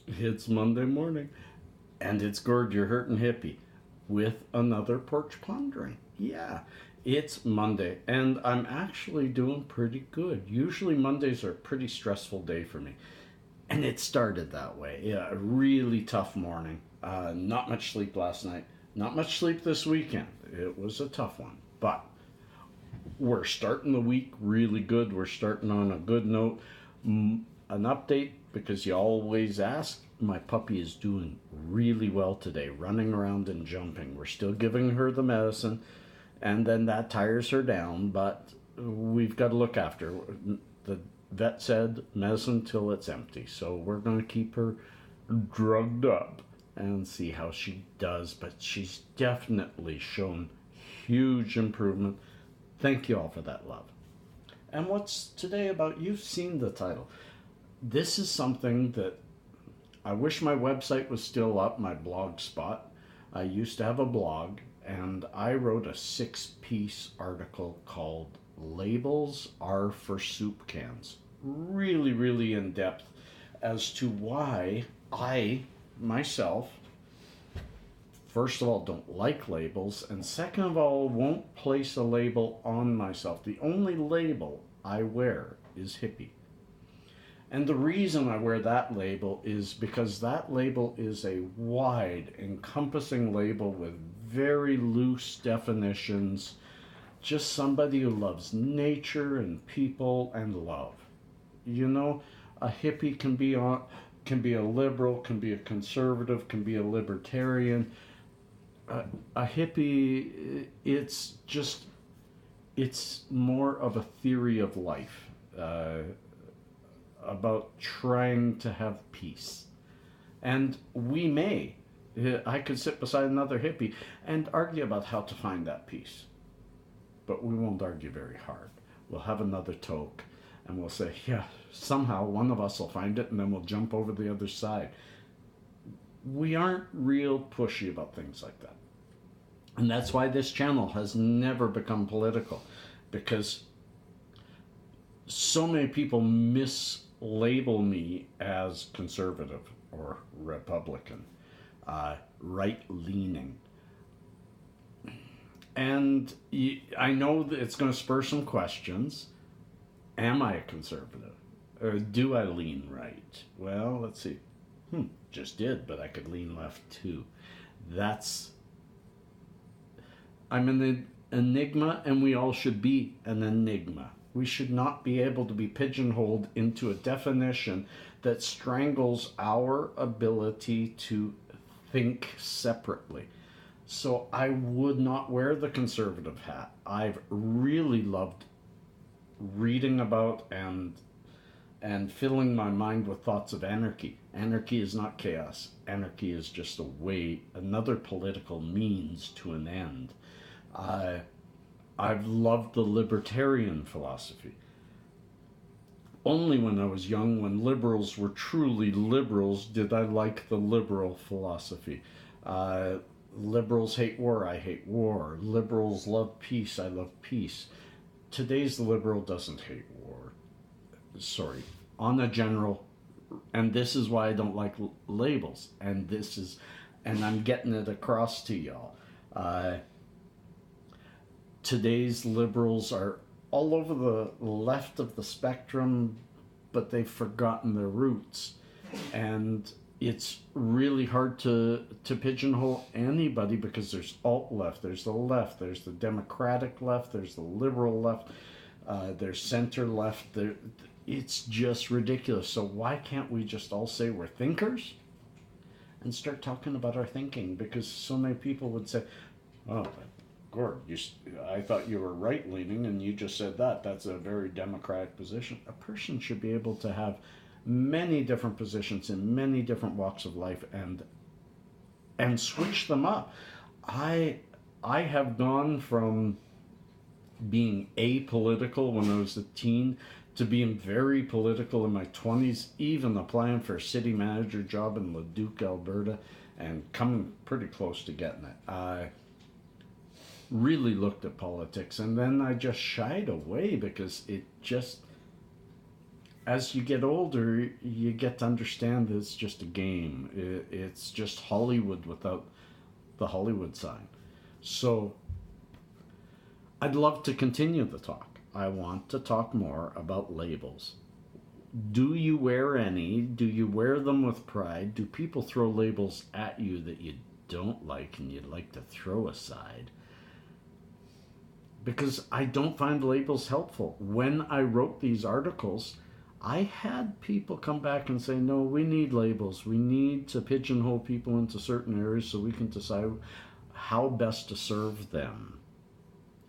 It's Monday morning, and it's Gord, your hurtin' hippie, with another Porch Pondering. Yeah, it's Monday, and I'm actually doing pretty good. Usually Mondays are a pretty stressful day for me, and it started that way. Yeah, a really tough morning. Not much sleep last night. Not much sleep this weekend. It was a tough one, but we're starting the week really good. We're starting on a good note. An update, because you always ask. My puppy is doing really well today, running around and jumping. We're still giving her the medicine, and then that tires her down, but we've got to look after her. The vet said medicine till it's empty, so we're going to keep her drugged up and see how she does. But she's definitely shown huge improvement. Thank you all for that love. And what's today about? You've seen the title. This is something that I wish my website was still up, my blog spot. I used to have a blog, and I wrote a 6-piece article called Labels Are for Soup Cans. Really, really in depth as to why I, myself, first of all, don't like labels, and second of all, won't place a label on myself. The only label I wear is hippie. And the reason I wear that label is because that label is a wide, encompassing label with very loose definitions. Just somebody who loves nature and people and love. You know, a hippie can be a liberal, can be a conservative, can be a libertarian. A hippie, it's more of a theory of life, about trying to have peace. And I could sit beside another hippie and argue about how to find that peace. But we won't argue very hard. We'll have another toke and we'll say, yeah, somehow one of us will find it, and then we'll jump over the other side. We aren't real pushy about things like that. And that's why this channel has never become political, because so many people mislabel me as conservative or Republican, right-leaning. And I know that it's going to spur some questions. Am I a conservative? Or do I lean right? Well, let's see. Just did, but I could lean left too. I'm an enigma, and we all should be an enigma. We should not be able to be pigeonholed into a definition that strangles our ability to think separately. So I would not wear the conservative hat. I've really loved reading about and filling my mind with thoughts of anarchy. Anarchy is not chaos. Anarchy is just another political means to an end. I've loved the libertarian philosophy. Only when I was young, when liberals were truly liberals, did I like the liberal philosophy. Liberals hate war, I hate war. Liberals love peace, I love peace. Today's liberal doesn't hate war. Sorry, on a general, and this is why I don't like labels, and I'm getting it across to y'all. Today's liberals are all over the left of the spectrum, but they've forgotten their roots, and it's really hard to pigeonhole anybody, because there's alt-left, there's the left, there's the democratic left, there's the liberal left, there's center left. It's just ridiculous. So why can't we just all say we're thinkers and start talking about our thinking? Because so many people would say, oh, Gord, I thought you were right-leaning and you just said that. That's a very democratic position. A person should be able to have many different positions in many different walks of life and switch them up. I have gone from being apolitical when I was a teen to being very political in my 20s, even applying for a city manager job in Leduc, Alberta, and coming pretty close to getting it. I really looked at politics, and then I just shied away because as you get older, you get to understand that it's just a game. It's just Hollywood without the Hollywood side. So I'd love to continue the talk. I want to talk more about labels. Do you wear any? Do you wear them with pride? Do people throw labels at you that you don't like and you'd like to throw aside? Because I don't find labels helpful. When I wrote these articles, I had people come back and say, no, we need labels. We need to pigeonhole people into certain areas so we can decide how best to serve them.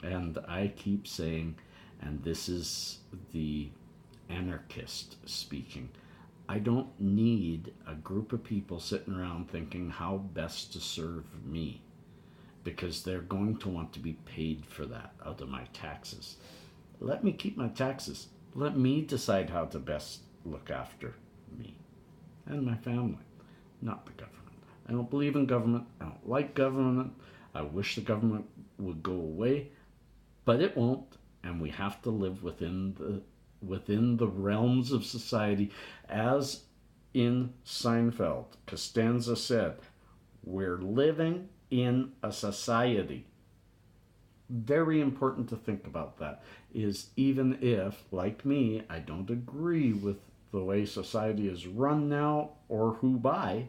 And I keep saying, and this is the anarchist speaking, I don't need a group of people sitting around thinking how best to serve me, because they're going to want to be paid for that out of my taxes. Let me keep my taxes. Let me decide how to best look after me and my family, not the government. I don't believe in government. I don't like government. I wish the government would go away, but it won't, and we have to live within the realms of society. As in Seinfeld, Costanza said, we're living in a society. Very important to think about that, is even if, like me, I don't agree with the way society is run now or who by,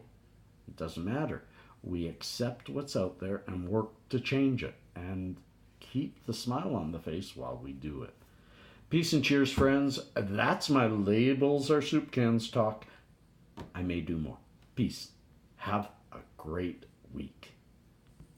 it doesn't matter. We accept what's out there and work to change it and keep the smile on the face while we do it. Peace and cheers, friends. That's my labels are soup cans talk. I may do more. Peace. Have a great week.